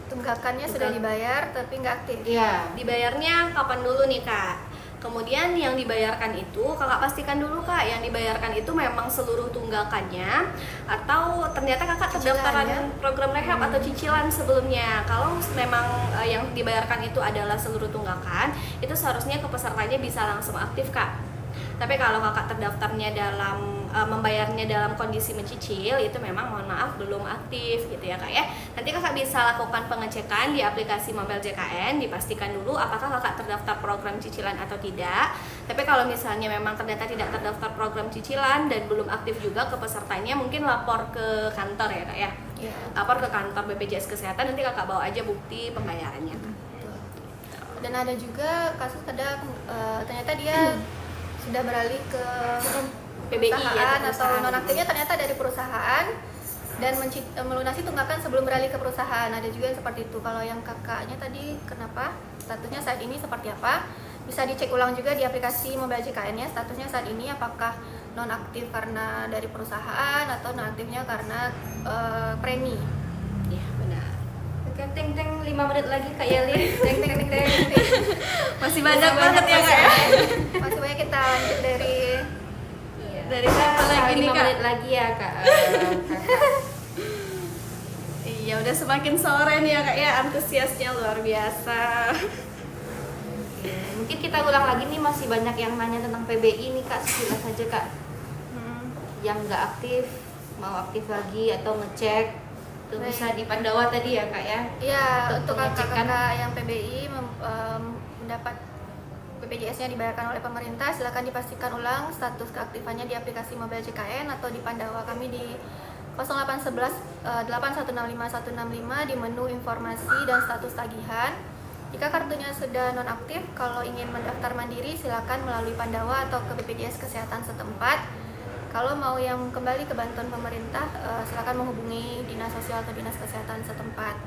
Tunggakannya sudah dibayar tapi nggak aktif. Iya. Dibayarnya kapan dulu nih Kak? Kemudian yang dibayarkan itu kakak pastikan dulu kak, yang dibayarkan itu memang seluruh tunggakannya atau ternyata kakak terdaftaran program rehab atau cicilan sebelumnya. Kalau memang yang dibayarkan itu adalah seluruh tunggakan, itu seharusnya ke pesertanya bisa langsung aktif kak. Tapi kalau kakak terdaftarnya dalam membayarnya dalam kondisi mencicil, itu memang mohon maaf belum aktif gitu ya kak ya. Nanti kakak bisa lakukan pengecekan di aplikasi Mobile JKN, dipastikan dulu apakah kakak terdaftar program cicilan atau tidak. Tapi kalau misalnya memang ternyata tidak terdaftar program cicilan dan belum aktif juga ke pesertanya, mungkin lapor ke kantor ya kak ya. Lapor ke kantor BPJS Kesehatan, nanti kakak bawa aja bukti pembayarannya. Dan ada juga kasus ternyata dia sudah beralih ke PBI perusahaan ya, atau nonaktifnya ternyata dari perusahaan dan melunasi tunggakan sebelum beralih ke perusahaan. Ada juga yang seperti itu. Kalau yang kakaknya tadi kenapa statusnya saat ini seperti apa, bisa dicek ulang juga di aplikasi Mobile JKN ya, statusnya saat ini apakah nonaktif karena dari perusahaan atau nonaktifnya karena premi. Iya benar. Oke, teng 5 menit lagi Kak Yeli. Teng. Masih banyak banget ya kak ya. Masih banyak, kita lanjut Dari siapa lagi nih 5 kak? menit lagi ya Kak. Iya udah semakin sore nih ya kak ya, antusiasnya luar biasa. Oke, mungkin kita ulang lagi nih, masih banyak yang nanya tentang PBI nih Kak, sekilas saja Kak. Yang nggak aktif, mau aktif lagi atau ngecek, itu bisa di Pandawa tadi ya Kak ya. Iya, untuk pengecekan. kakak-kakak yang PBI mendapat BPJS-nya dibayarkan oleh pemerintah, silakan dipastikan ulang status keaktifannya di aplikasi Mobile JKN atau di Pandawa kami di 0811 8165 165 di menu informasi dan status tagihan. Jika kartunya sudah nonaktif, kalau ingin mendaftar mandiri silakan melalui Pandawa atau ke BPJS Kesehatan setempat. Kalau mau yang kembali ke bantuan pemerintah, silakan menghubungi Dinas Sosial atau Dinas Kesehatan setempat.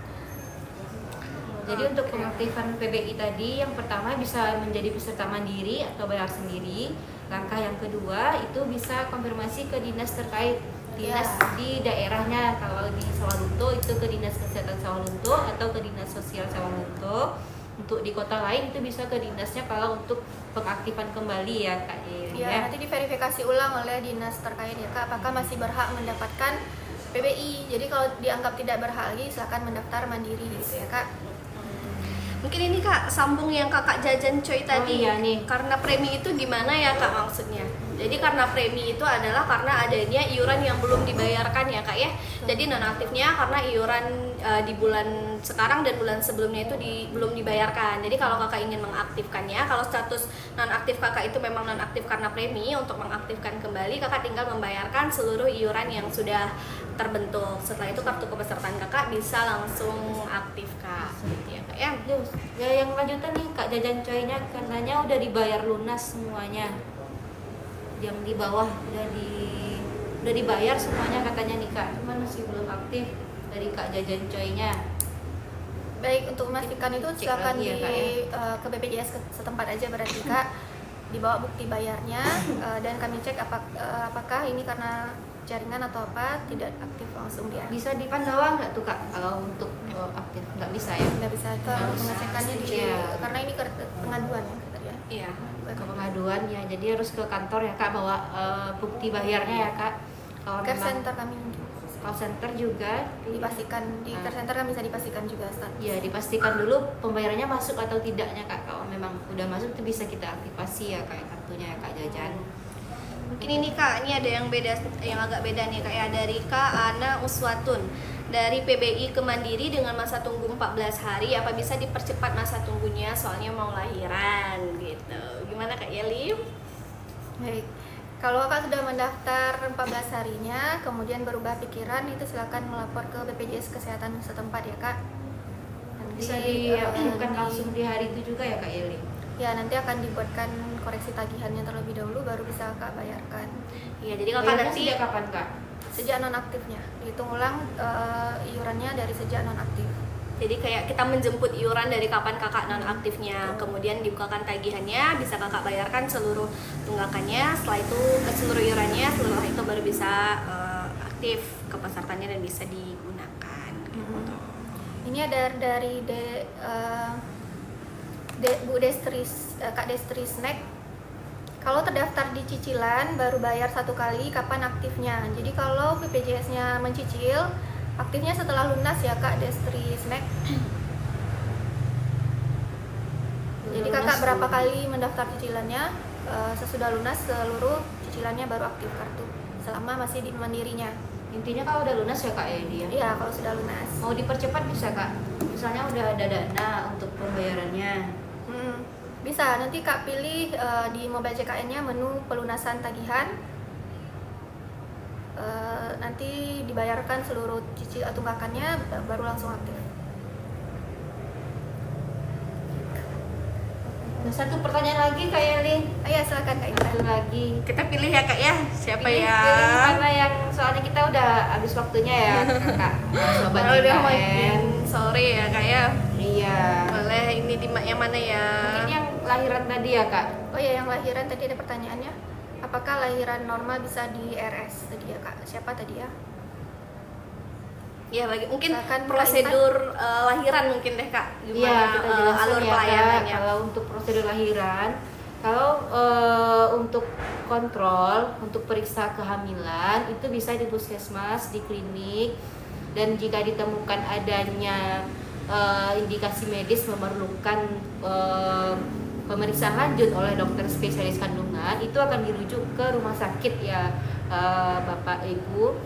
Jadi untuk pengaktifan PBI tadi, yang pertama bisa menjadi peserta mandiri atau bayar sendiri. Langkah yang kedua itu bisa konfirmasi ke dinas terkait, dinas di daerahnya. Kalau di Sawalunto itu ke Dinas Kesehatan Sawalunto atau ke Dinas Sosial Sawalunto. Untuk di kota lain itu bisa ke dinasnya kalau untuk pengaktifan kembali ya Kak. Ya, nanti diverifikasi ulang oleh dinas terkait ya Kak, apakah masih berhak mendapatkan PBI. Jadi kalau dianggap tidak berhak lagi, silakan mendaftar mandiri gitu ya Kak. Mungkin ini kak sambung yang kakak jajan coy tadi. Iya nih. Karena premi itu gimana ya kak maksudnya? Jadi karena premi itu adalah karena adanya iuran yang belum dibayarkan ya kak ya. Jadi nonaktifnya karena iuran di bulan sekarang dan bulan sebelumnya itu belum dibayarkan. Jadi kalau kakak ingin mengaktifkannya, kalau status nonaktif kakak itu memang nonaktif karena premi, untuk mengaktifkan kembali kakak tinggal membayarkan seluruh iuran yang sudah terbentuk. Setelah itu kartu kepesertaan kakak bisa langsung aktif kak. Gitu ya kak ya. Ya yang lanjutan nih Kak jajan coynya katanya udah dibayar lunas semuanya. Yang di bawah udah dibayar semuanya katanya nih Kak. Cuman masih belum aktif dari Kak jajan coynya. Baik, untuk memastikan itu Cek silakan lagi ya, Kak, ke BPJS setempat aja berarti Kak, dibawa bukti bayarnya dan kami cek apakah ini karena jaringan atau apa, tidak aktif langsung dia. Bisa di Pandawa nggak tuh Kak kalau untuk aktif? Nggak bisa ya? Nggak bisa ke pengecekannya karena ini pengaduan ya tadi ya. Iya. Ke pengaduan ya, jadi harus ke kantor ya Kak, bawa bukti bayarnya ya Kak. Kalau Care memang center kami mungkin call center juga dipastikan di care center kan bisa dipastikan juga status. ya, dipastikan dulu pembayarannya masuk atau tidaknya Kak. Kalau memang udah masuk itu bisa kita aktifasi ya Kak kartunya ya Kak jajan. Mungkin ini kak, ini ada yang beda, yang agak beda nih kak ya, dari Kak Ana Uswatun. Dari PBI ke Mandiri dengan masa tunggu 14 hari, apa bisa dipercepat masa tunggunya soalnya mau lahiran gitu. Gimana Kak Yeli? Baik. Kalau kakak sudah mendaftar 14 harinya, kemudian berubah pikiran, itu silakan melapor ke BPJS Kesehatan setempat ya Kak. Nanti, Bisa bukan langsung di hari itu juga ya Kak Yeli? Ya, nanti akan dibuatkan koreksi tagihannya terlebih dahulu, baru bisa kakak bayarkan. Iya, jadi kakak Bayarnya nanti sejak kapan Kak? Sejak nonaktifnya, dihitung ulang iurannya dari sejak nonaktif. jadi kayak kita menjemput iuran dari kapan kakak nonaktifnya, kemudian dibukakan tagihannya, bisa kakak bayarkan seluruh tunggakannya. Setelah itu seluruh iurannya, setelah itu baru bisa aktif kepesertaannya dan bisa digunakan. Gitu. Ini ada dari Kak Destri Snack, kalau terdaftar di cicilan baru bayar 1 kali, kapan aktifnya? Jadi kalau BPJS-nya mencicil, aktifnya setelah lunas ya Kak Destri Snack. Jadi kakak berapa kali mendaftar cicilannya, sesudah lunas seluruh cicilannya baru aktif kartu, selama masih di mandirinya. Intinya kalau udah lunas ya kak ya dia. Iya, kalau sudah lunas. Mau dipercepat bisa kak. Misalnya udah ada dana untuk pembayarannya. Bisa, nanti kak pilih di mobile JKN-nya menu pelunasan tagihan. Nanti dibayarkan seluruh cicil tunggakannya baru langsung aktif. Nah, satu pertanyaan lagi kak Yeli. Iya, silakan Kak Intan. Satu lagi. Kita pilih ya kak ya, siapa Pilih ya? karena yang soalnya kita udah habis waktunya ya kakak. Sobat Kalau udah JKN. makin sore ya kak ya. Iya. Boleh ini yang mana ya? Mungkin yang lahiran tadi ya kak. Oh ya, yang lahiran tadi ada pertanyaannya. Apakah lahiran normal bisa di RS tadi ya Kak? Siapa tadi ya? Ya mungkin Silakan, Kak prosedur lahiran mungkin deh kak. Iya, Gimana kita jelaskan alur ya kak. pelayanannya? Kalau untuk prosedur lahiran, kalau untuk kontrol, untuk periksa kehamilan itu bisa di puskesmas, di klinik, dan jika ditemukan adanya indikasi medis memerlukan pemeriksaan lanjut oleh dokter spesialis kandungan, itu akan dirujuk ke rumah sakit ya Bapak Ibu.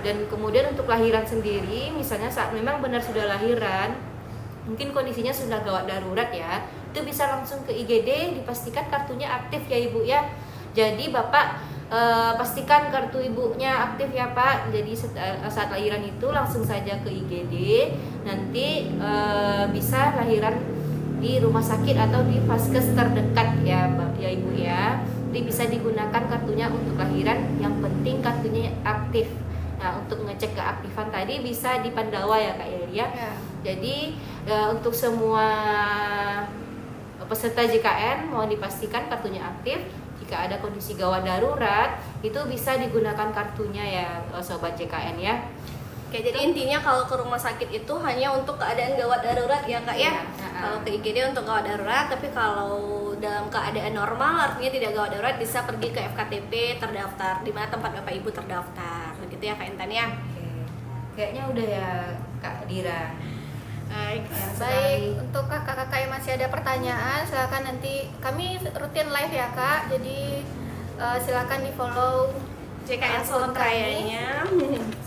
Dan kemudian untuk lahiran sendiri, misalnya saat memang benar sudah lahiran, mungkin kondisinya sudah gawat darurat ya, itu bisa langsung ke IGD, dipastikan kartunya aktif ya Ibu ya. Jadi Bapak pastikan kartu ibunya aktif ya Pak. Jadi saat lahiran itu langsung saja ke IGD, nanti bisa lahiran di rumah sakit atau di vaskes terdekat ya Ibu ya. Jadi bisa digunakan kartunya untuk lahiran, yang penting kartunya aktif. Nah, untuk ngecek keaktifan tadi bisa di Pandawa ya Kak Yelia. Ya. Jadi untuk semua peserta JKN mohon dipastikan kartunya aktif. Jika ada kondisi gawat darurat, itu bisa digunakan kartunya ya Sobat JKN ya. Oke, jadi intinya kalau ke rumah sakit itu hanya untuk keadaan gawat darurat ya kak ya. Kalau ke IGD untuk gawat darurat, tapi kalau dalam keadaan normal artinya tidak gawat darurat bisa pergi ke FKTP terdaftar di mana tempat Bapak Ibu terdaftar. Begitu ya Kak Intan ya. Oke. Kayaknya udah ya Kak Dira. Baik. Baik, untuk kakak-kakak yang masih ada pertanyaan, silakan nanti kami rutin live ya Kak. Jadi silakan di follow JKN Solo Rayanya.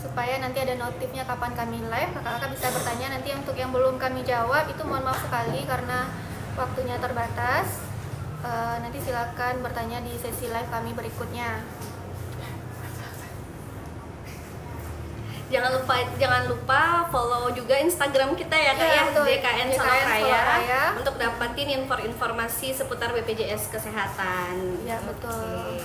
supaya nanti ada notifnya kapan kami live. Kakak-kakak bisa bertanya. Nanti untuk yang belum kami jawab itu mohon maaf sekali karena waktunya terbatas. Nanti silakan bertanya di sesi live kami berikutnya. Jangan lupa follow juga Instagram kita ya Kak Ya, ya, betul. JKN Solo JKN Solo Raya, Raya. untuk dapatin informasi seputar BPJS Kesehatan. Ya, betul.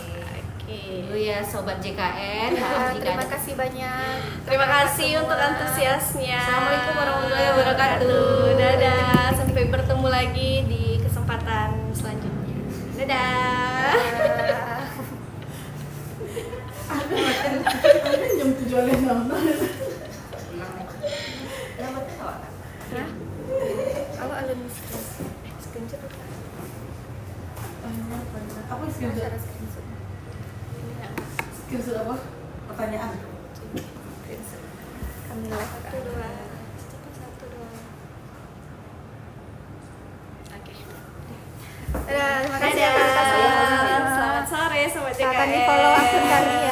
Oke. Dulu ya Sobat JKN. Ya, Maaf jika terima ada- kasih banyak. Terima kasih Semua. untuk antusiasnya. Assalamualaikum warahmatullahi wabarakatuh. Dadah, sampai bertemu lagi di kesempatan selanjutnya. Dadah. Ada jam 7 oleh nonton. Hah? Kalau alun screenshot Apa screenshot? ada screenshot. Screenshot apa? Pertanyaan. Kami live Kak. 1, 2. Oke. Dadah, terima kasih Dadah. atas Selamat sore Sobat JKN. Akan di follow akun kami ya.